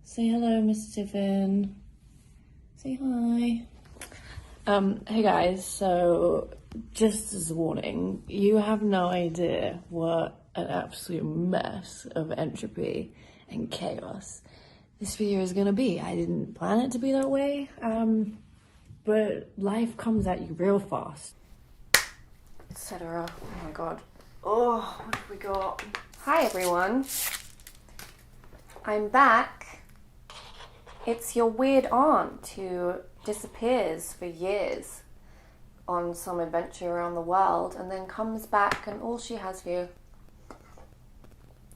Say hello, Mr. Tiffin. Say hi. Hey guys, so just as a warning, you have no idea what an absolute mess of entropy and chaos this video is gonna be. I didn't plan it to be that way, but life comes at you real fast. Etc. Oh my god. Oh, what have we got? Hi everyone. I'm back. It's your weird aunt who disappears for years on some adventure around the world and then comes back and all she has for you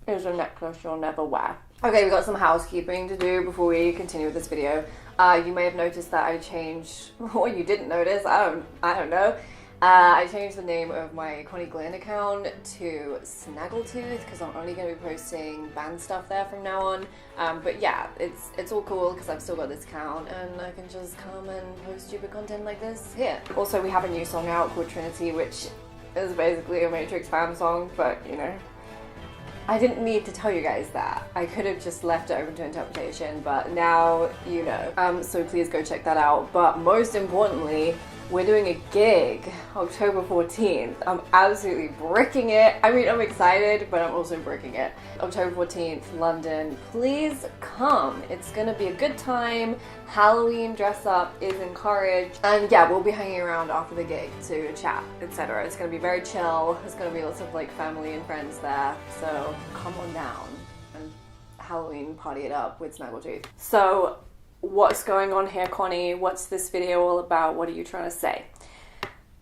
is a necklace you'll never wear. Okay, we've got some housekeeping to do before we continue with this video. You may have noticed that I changed, or you didn't notice, I don't know. I changed the name of my Connie Glenn account to Snaggletooth because I'm only going to be posting band stuff there from now on. But yeah, it's all cool because I've still got this account and I can just come and post stupid content like this here. Also, we have a new song out called Trinity, which is basically a Matrix fan song, but you know, I didn't need to tell you guys that. I could have just left it open to interpretation, but now you know. So please go check that out. But most importantly, we're doing a gig October 14th. I'm absolutely bricking it. I mean, I'm excited, but I'm also bricking it. October 14th, London. Please come. It's gonna be a good time. Halloween dress up is encouraged. And yeah, we'll be hanging around after the gig to chat, etc. It's gonna be very chill. There's gonna be lots of like family and friends there. So come on down and Halloween party it up with Snaggletooth. So, what's going on here, Connie? What's this video all about? What are you trying to say?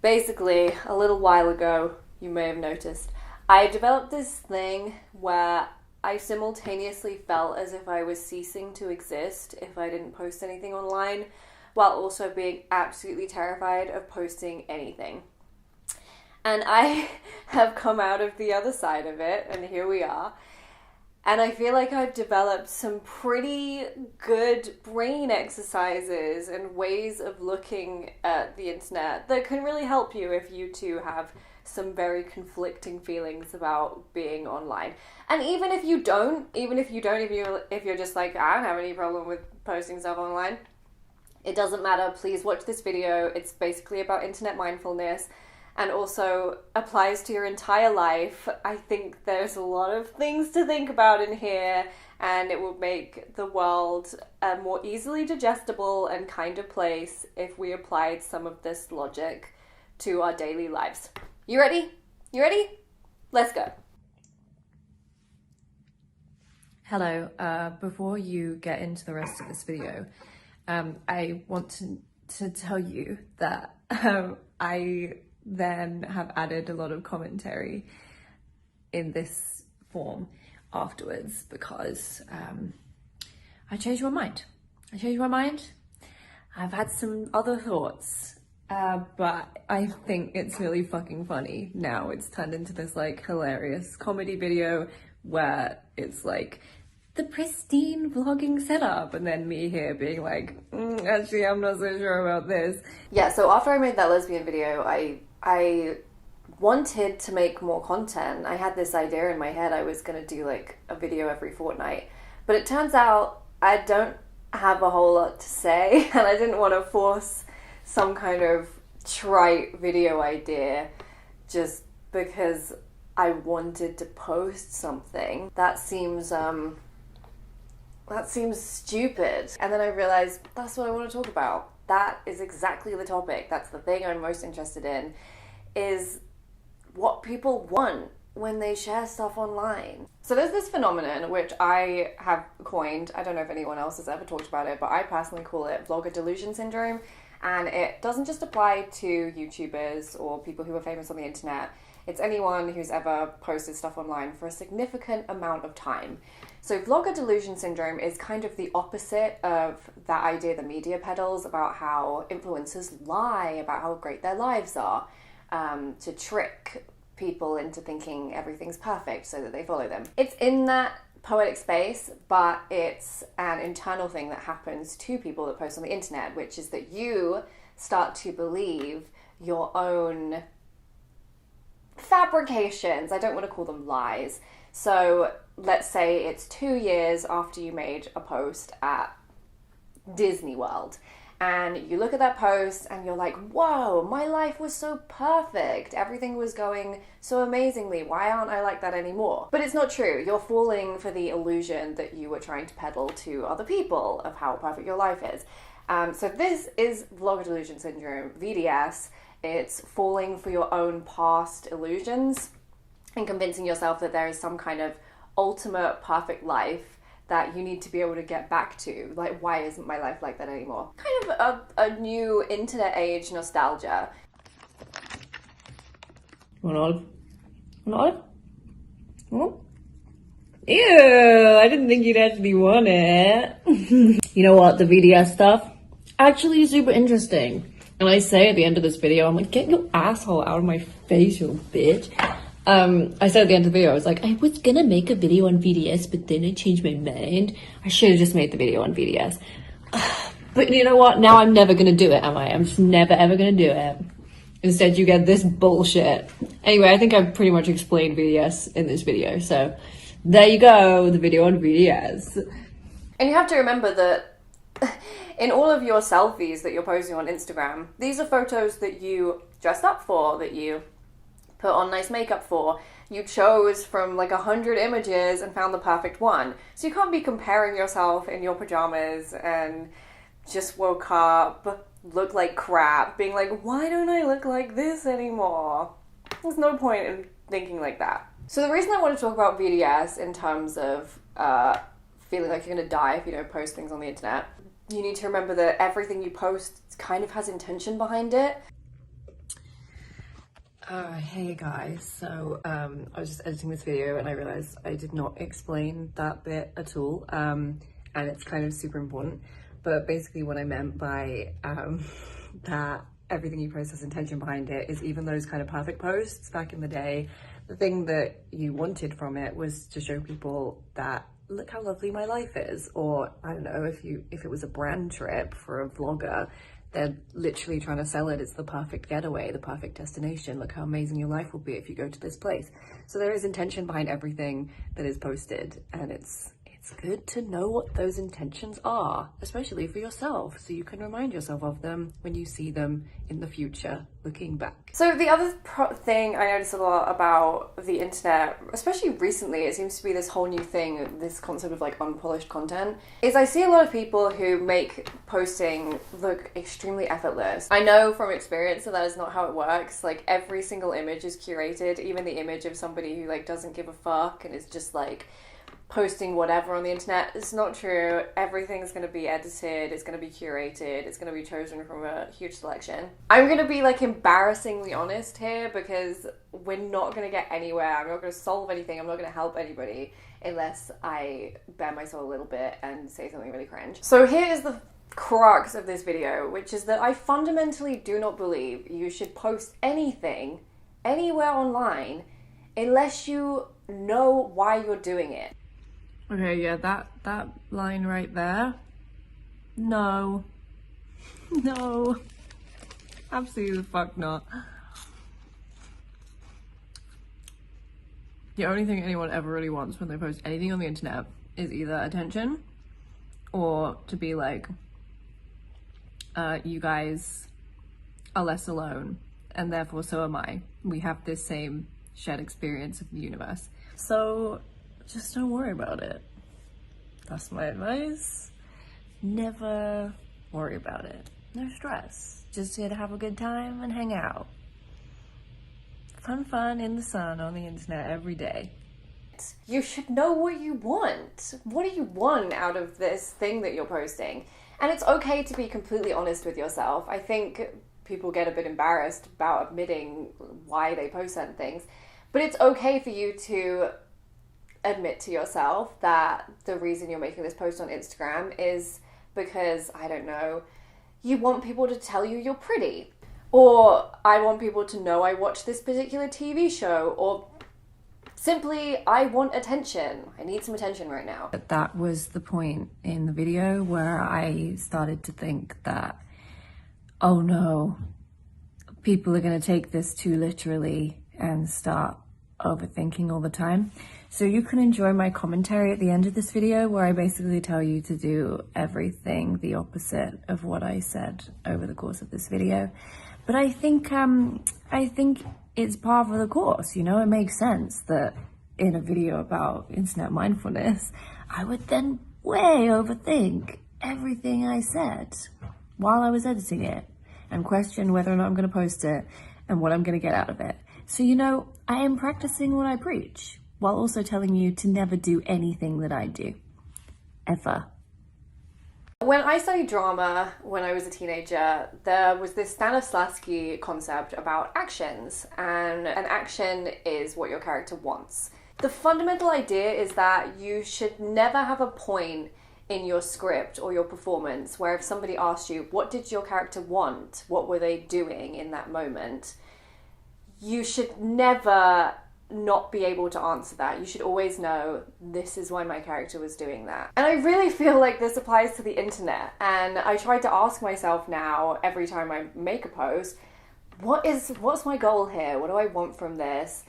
Basically, a little while ago, you may have noticed, I developed this thing where I simultaneously felt as if I was ceasing to exist if I didn't post anything online, while also being absolutely terrified of posting anything. And I have come out of the other side of it, and here we are. And I feel like I've developed some pretty good brain exercises and ways of looking at the internet that can really help you if you too have some very conflicting feelings about being online. And even if you don't, if you're just like, I don't have any problem with posting stuff online, it doesn't matter. Please watch this video. It's basically about internet mindfulness, and also applies to your entire life. I think there's a lot of things to think about in here, and it will make the world a more easily digestible and kind of place if we applied some of this logic to our daily lives. You ready? You ready? Let's go. Hello, before you get into the rest of this video, I want to tell you that I then have added a lot of commentary in this form afterwards because I changed my mind. I've had some other thoughts, but I think it's really fucking funny now. It's turned into this like hilarious comedy video where it's like the pristine vlogging setup, and then me here being like, actually, I'm not so sure about this. Yeah, so after I made that lesbian video, I wanted to make more content. I had this idea in my head I was going to do like a video every fortnight, but it turns out I don't have a whole lot to say, and I didn't want to force some kind of trite video idea just because I wanted to post something. That seems stupid. And then I realized that's what I want to talk about. That is exactly the topic. That's the thing I'm most interested in, is what people want when they share stuff online. So there's this phenomenon which I have coined. I don't know if anyone else has ever talked about it, but I personally call it vlogger delusion syndrome. And it doesn't just apply to YouTubers or people who are famous on the internet. It's anyone who's ever posted stuff online for a significant amount of time. So vlogger delusion syndrome is kind of the opposite of that idea the media peddles about how influencers lie about how great their lives are, to trick people into thinking everything's perfect so that they follow them. It's in that poetic space, but it's an internal thing that happens to people that post on the internet, which is that you start to believe your own fabrications. I don't want to call them lies. So let's say it's 2 years after you made a post at Disney World, and you look at that post and you're like, whoa, my life was so perfect. Everything was going so amazingly. Why aren't I like that anymore? But it's not true. You're falling for the illusion that you were trying to peddle to other people of how perfect your life is. So this is vlogger delusion syndrome, VDS. It's falling for your own past illusions and convincing yourself that there is some kind of ultimate perfect life that you need to be able to get back to. Like, why isn't my life like that anymore? Kind of a new internet age nostalgia. Want olive? Want olive? Oh. Ew, I didn't think you'd actually want it. You know what, the VDS stuff, actually super interesting. And I say at the end of this video, I'm like, get your asshole out of my face, you bitch. I said at the end of the video, I was like, I was gonna make a video on VDS, but then I changed my mind. I should have just made the video on VDS. But you know what? Now I'm never gonna do it, am I? I'm just never ever gonna do it. Instead, you get this bullshit. Anyway, I think I've pretty much explained VDS in this video. So there you go, the video on VDS. And you have to remember that in all of your selfies that you're posting on Instagram, these are photos that you dressed up for, that you put on nice makeup for. You chose from like 100 images and found the perfect one. So you can't be comparing yourself in your pajamas and just woke up, look like crap, being like, why don't I look like this anymore? There's no point in thinking like that. So the reason I want to talk about VDS in terms of feeling like you're gonna die if you don't post things on the internet, you need to remember that everything you post kind of has intention behind it. Hey guys, so I was just editing this video and I realized I did not explain that bit at all, and it's kind of super important. But basically what I meant by that everything you post has intention behind it is even those kind of perfect posts back in the day, the thing that you wanted from it was to show people that look how lovely my life is. Or I don't know, if it was a brand trip for a vlogger, they're literally trying to sell it as the perfect getaway, the perfect destination. Look how amazing your life will be if you go to this place. So there is intention behind everything that is posted, and it's good to know what those intentions are, especially for yourself, so you can remind yourself of them when you see them in the future, looking back. So the other thing I notice a lot about the internet, especially recently, it seems to be this whole new thing, this concept of like unpolished content, is I see a lot of people who make posting look extremely effortless. I know from experience that is not how it works. Like every single image is curated, even the image of somebody who like doesn't give a fuck and is just like posting whatever on the internet. It's not true. Everything's going to be edited, it's going to be curated, it's going to be chosen from a huge selection. I'm going to be like embarrassingly honest here because we're not going to get anywhere. I'm not going to solve anything. I'm not going to help anybody unless I bare my soul a little bit and say something really cringe. So here is the crux of this video, which is that I fundamentally do not believe you should post anything anywhere online unless you know why you're doing it. Okay, yeah, that line right there. No. No. Absolutely the fuck not. The only thing anyone ever really wants when they post anything on the internet is either attention or to be like, you guys are less alone and therefore so am I. We have this same shared experience of the universe. So just don't worry about it. That's my advice. Never worry about it. No stress. Just here to have a good time and hang out. Fun in the sun on the internet every day. You should know what you want. What do you want out of this thing that you're posting? And it's okay to be completely honest with yourself. I think people get a bit embarrassed about admitting why they post certain things, but it's okay for you to admit to yourself that the reason you're making this post on Instagram is because, I don't know, you want people to tell you you're pretty, or I want people to know I watch this particular TV show, or simply I want attention. I need some attention right now. That was the point in the video where I started to think that, oh no, people are going to take this too literally and start overthinking all the time. So you can enjoy my commentary at the end of this video where I basically tell you to do everything the opposite of what I said over the course of this video. But I think it's part of the course, you know. It makes sense that in a video about internet mindfulness, I would then way overthink everything I said while I was editing it and question whether or not I'm going to post it and what I'm going to get out of it. So, you know, I am practicing what I preach while also telling you to never do anything that I do. Ever. When I studied drama when I was a teenager, there was this Stanislavski concept about actions, and an action is what your character wants. The fundamental idea is that you should never have a point in your script or your performance where if somebody asked you, what did your character want? What were they doing in that moment? You should never not be able to answer that. You should always know, this is why my character was doing that. And I really feel like this applies to the internet. And I try to ask myself now, every time I make a post, what's my goal here? What do I want from this?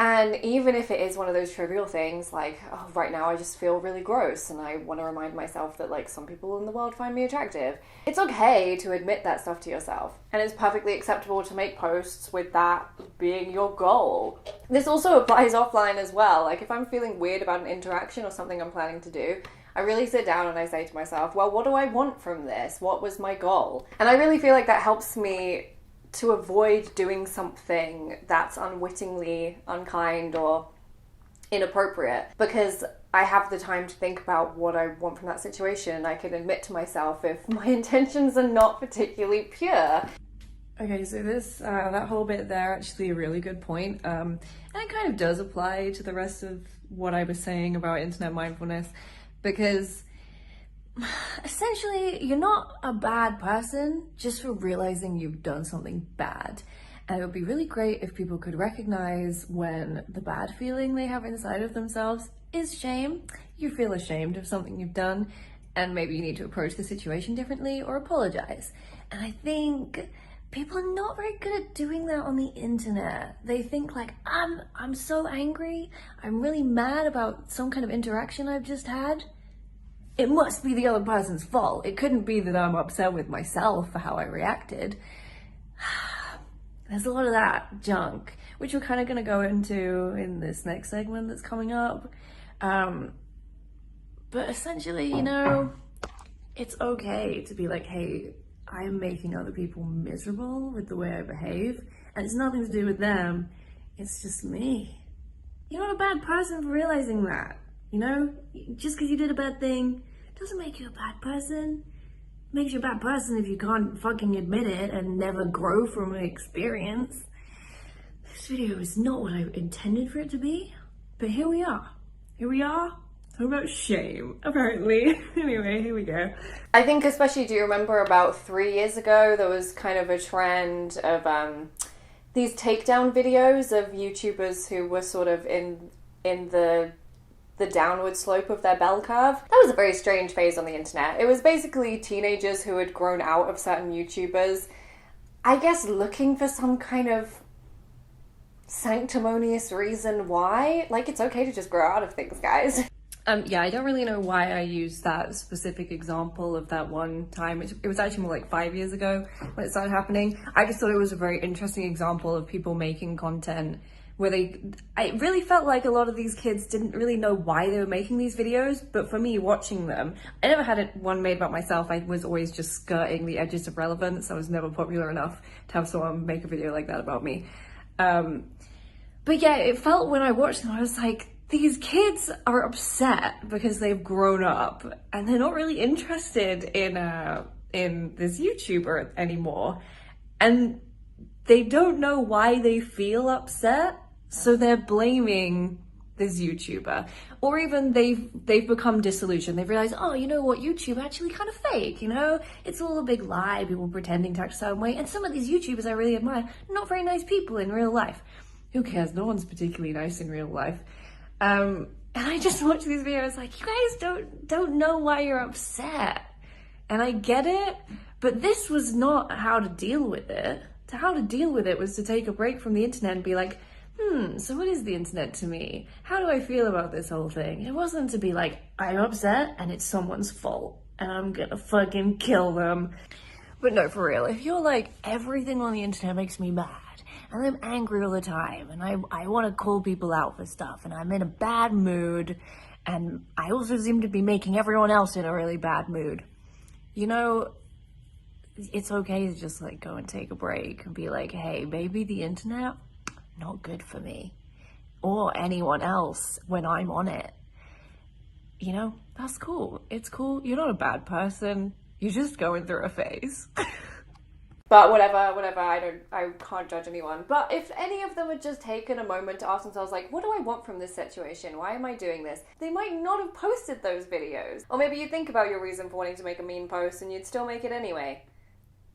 And even if it is one of those trivial things, like, oh, right now I just feel really gross and I want to remind myself that, like, some people in the world find me attractive. It's okay to admit that stuff to yourself. And it's perfectly acceptable to make posts with that being your goal. This also applies offline as well. Like, if I'm feeling weird about an interaction or something I'm planning to do, I really sit down and I say to myself, well, what do I want from this? What was my goal? And I really feel like that helps me to avoid doing something that's unwittingly unkind or inappropriate, because I have the time to think about what I want from that situation. I can admit to myself if my intentions are not particularly pure. Okay, so this, that whole bit there, actually a really good point. And it kind of does apply to the rest of what I was saying about internet mindfulness, because essentially, you're not a bad person just for realizing you've done something bad. And it would be really great if people could recognize when the bad feeling they have inside of themselves is shame. You feel ashamed of something you've done, and maybe you need to approach the situation differently or apologize. And I think people are not very good at doing that on the internet. They think like, I'm so angry, I'm really mad about some kind of interaction I've just had. It must be the other person's fault. It couldn't be that I'm upset with myself for how I reacted. There's a lot of that junk, which we're kind of going to go into in this next segment that's coming up. But essentially, you know, it's okay to be like, hey, I'm making other people miserable with the way I behave, and it's nothing to do with them. It's just me. You're not a bad person for realizing that. You know, just because you did a bad thing doesn't make you a bad person. It makes you a bad person if you can't fucking admit it and never grow from an experience. This video is not what I intended for it to be, but here we are. Here we are. Talk about shame, apparently. Anyway, here we go. I think especially, do you remember about 3 years ago, there was kind of a trend of these takedown videos of YouTubers who were sort of in the downward slope of their bell curve. That was a very strange phase on the internet. It was basically teenagers who had grown out of certain YouTubers, I guess looking for some kind of sanctimonious reason why. Like, it's okay to just grow out of things, guys. Yeah, I don't really know why I used that specific example of that one time. It was actually more like 5 years ago when it started happening. I just thought it was a very interesting example of people making content where I really felt like a lot of these kids didn't really know why they were making these videos, but for me watching them, I never had one made about myself. I was always just skirting the edges of relevance. I was never popular enough to have someone make a video like that about me. But yeah, it felt when I watched them, I was like, these kids are upset because they've grown up and they're not really interested in this YouTuber anymore. And they don't know why they feel upset. So they're blaming this YouTuber, or even they've become disillusioned. They've realized, oh, you know what, YouTube actually kind of fake, you know? It's all a big lie, people pretending to act a certain way. And some of these YouTubers I really admire, not very nice people in real life. Who cares? No one's particularly nice in real life. And I just watch these videos like, you guys don't know why you're upset. And I get it, but this was not how to deal with it. How to deal with it was to take a break from the internet and be like, so what is the internet to me? How do I feel about this whole thing? It wasn't to be like, I'm upset and it's someone's fault and I'm gonna fucking kill them. But no, for real, if you're like, everything on the internet makes me mad and I'm angry all the time and I want to call people out for stuff and I'm in a bad mood and I also seem to be making everyone else in a really bad mood, you know, it's okay to just like go and take a break and be like, hey, maybe the internet, not good for me or anyone else when I'm on it. You know, that's cool. It's cool. You're not a bad person. You're just going through a phase. But whatever, I can't judge anyone. But if any of them had just taken a moment to ask themselves, like, what do I want from this situation? Why am I doing this? They might not have posted those videos. Or maybe you think about your reason for wanting to make a mean post and you'd still make it anyway.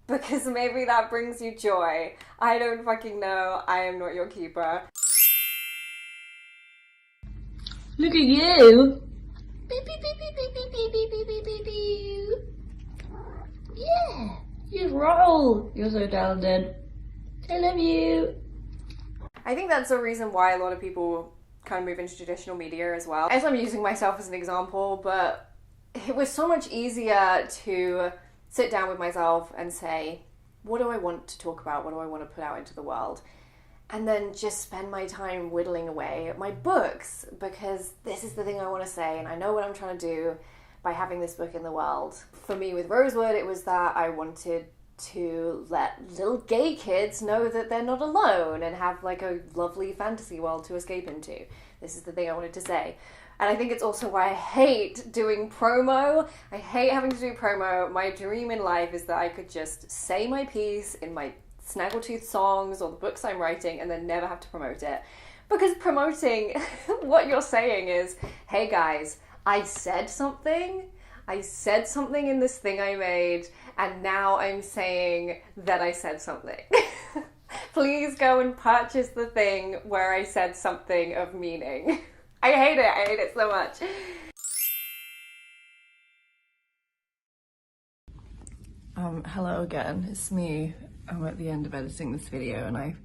Because maybe that brings you joy. I don't fucking know. I am not your keeper. Look at you. Beep, beep, beep, beep, beep, beep, beep, beep, beep, beep, beep. Yeah. You roll. You're so talented. I love you. I think that's the reason why a lot of people kind of move into traditional media as well. As I'm using myself as an example, but it was so much easier to sit down with myself and say, what do I want to talk about? What do I want to put out into the world? And then just spend my time whittling away at my books, because this is the thing I want to say and I know what I'm trying to do by having this book in the world. For me with Rosewood, it was that I wanted to let little gay kids know that they're not alone and have like a lovely fantasy world to escape into. This is the thing I wanted to say. And I think it's also why I hate doing promo. I hate having to do promo. My dream in life is that I could just say my piece in my Snaggletooth songs or the books I'm writing and then never have to promote it. Because promoting, what you're saying is, hey guys, I said something in this thing I made, and now I'm saying that I said something. Please go and purchase the thing where I said something of meaning. I hate it so much. Hello again, it's me. I'm at the end of editing this video and I've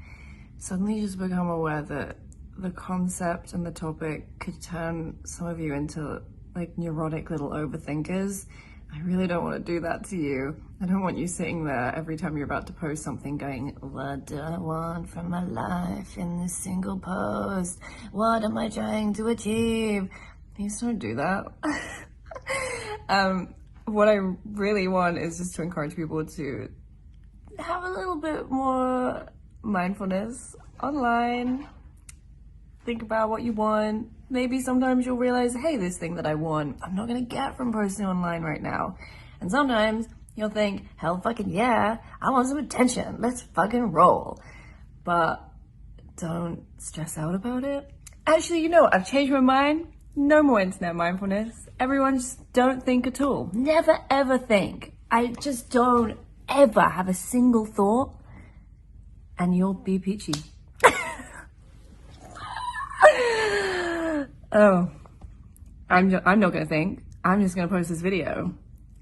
suddenly just become aware that the concept and the topic could turn some of you into like neurotic little overthinkers. I really don't want to do that to you. I don't want you sitting there every time you're about to post something going, what do I want from my life in this single post? What am I trying to achieve? Please don't do that. What I really want is just to encourage people to have a little bit more mindfulness online. Think about what you want. Maybe sometimes you'll realize, hey, this thing that I want, I'm not gonna get from posting online right now. And sometimes you'll think, hell fucking yeah, I want some attention, let's fucking roll. But don't stress out about it. Actually, you know what, I've changed my mind. No more internet mindfulness. Everyone just don't think at all. Never ever think. I just don't ever have a single thought and you'll be peachy. Oh, I'm not gonna think. I'm just gonna post this video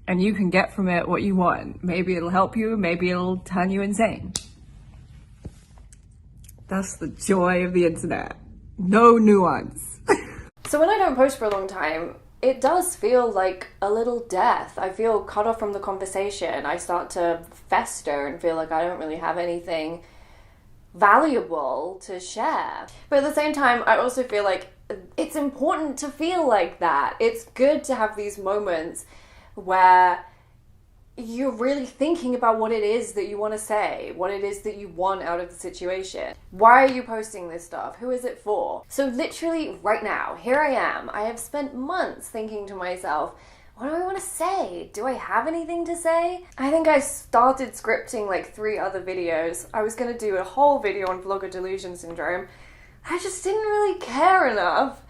and you can get from it what you want. Maybe it'll help you, maybe it'll turn you insane. That's the joy of the internet. No nuance. So when I don't post for a long time, it does feel like a little death. I feel cut off from the conversation. I start to fester and feel like I don't really have anything valuable to share. But at the same time, I also feel like it's important to feel like that. It's good to have these moments where you're really thinking about what it is that you want to say, what it is that you want out of the situation. Why are you posting this stuff? Who is it for? So literally right now, here I am. I have spent months thinking to myself, what do I want to say? Do I have anything to say? I think I started scripting like 3 other videos. I was going to do a whole video on vlogger delusion syndrome. I just didn't really care enough.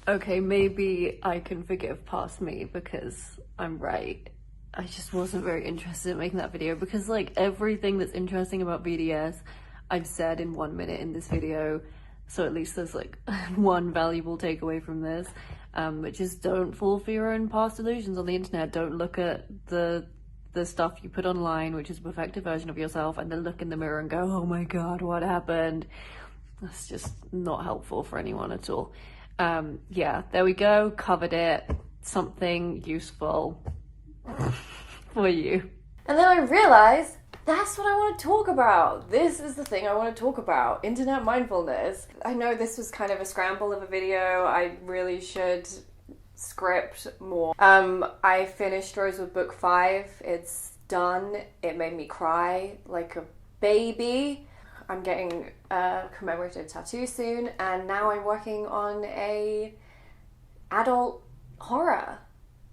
Okay, maybe I can forgive past me because I'm right. I just wasn't very interested in making that video because like everything that's interesting about BDS I've said in 1 minute in this video, so at least there's like one valuable takeaway from this, which is don't fall for your own past illusions on the internet. Don't look at the stuff you put online, which is a perfected version of yourself, and then look in the mirror and go, oh my god, what happened? That's just not helpful for anyone at all. Yeah, there we go, covered it. Something useful for you. And then I realized that's what I want to talk about. This is the thing I want to talk about, internet mindfulness. I know this was kind of a scramble of a video. I really should script more. I finished Rosewood book 5. It's done. It made me cry like a baby. I'm getting a commemorative tattoo soon, and now I'm working on a adult horror,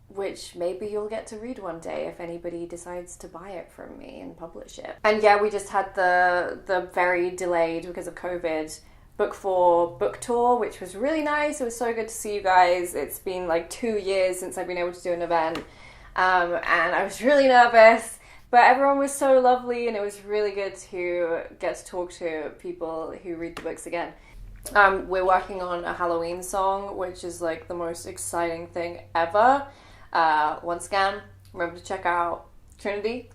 which maybe you'll get to read one day if anybody decides to buy it from me and publish it. And yeah, we just had the very delayed, because of COVID, book 4 book tour, which was really nice. It was so good to see you guys. It's been like 2 years since I've been able to do an event, and I was really nervous. But everyone was so lovely, and it was really good to get to talk to people who read the books again. We're working on a Halloween song, which is like the most exciting thing ever. Once again, remember to check out Trinity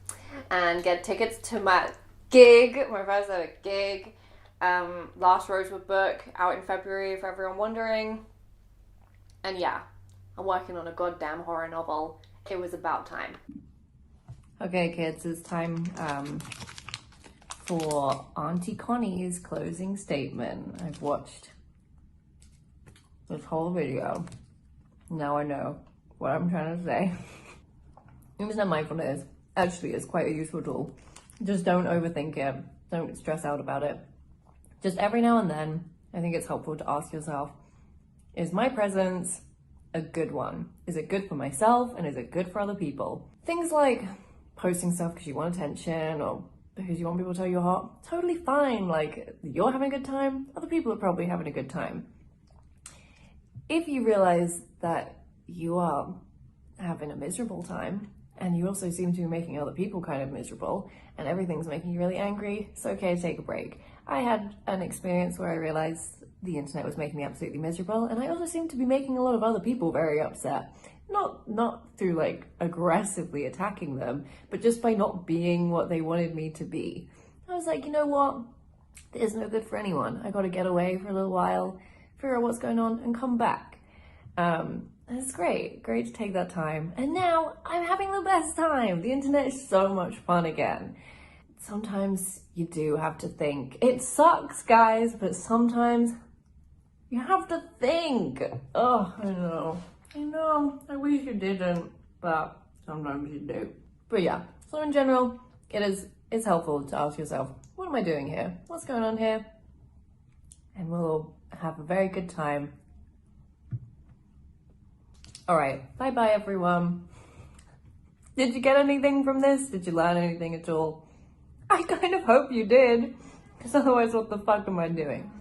and get tickets to my gig, my first ever gig. Last Rosewood book, out in February, for everyone wondering. And yeah, I'm working on a goddamn horror novel. It was about time. Okay, kids, it's time for Auntie Connie's closing statement. I've watched this whole video. Now I know what I'm trying to say. Internet mindfulness actually is quite a useful tool. Just don't overthink it. Don't stress out about it. Just every now and then, I think it's helpful to ask yourself, is my presence a good one? Is it good for myself, and is it good for other people? Things like posting stuff because you want attention or because you want people to tell you're hot, totally fine. Like, you're having a good time, other people are probably having a good time. If you realize that you are having a miserable time, and you also seem to be making other people kind of miserable, and everything's making you really angry, it's okay to take a break. I had an experience where I realized the internet was making me absolutely miserable, and I also seemed to be making a lot of other people very upset. Not through like aggressively attacking them, but just by not being what they wanted me to be. I was like, you know what? This is no good for anyone. I gotta get away for a little while, figure out what's going on, and come back. And it's great to take that time. And now I'm having the best time. The internet is so much fun again. Sometimes you do have to think. It sucks, guys, but sometimes you have to think. Oh, I know, I wish you didn't, but sometimes you do. But yeah, so in general, it's helpful to ask yourself, what am I doing here? What's going on here? And we'll have a very good time. All right, bye-bye everyone. Did you get anything from this? Did you learn anything at all? I kind of hope you did, because otherwise what the fuck am I doing?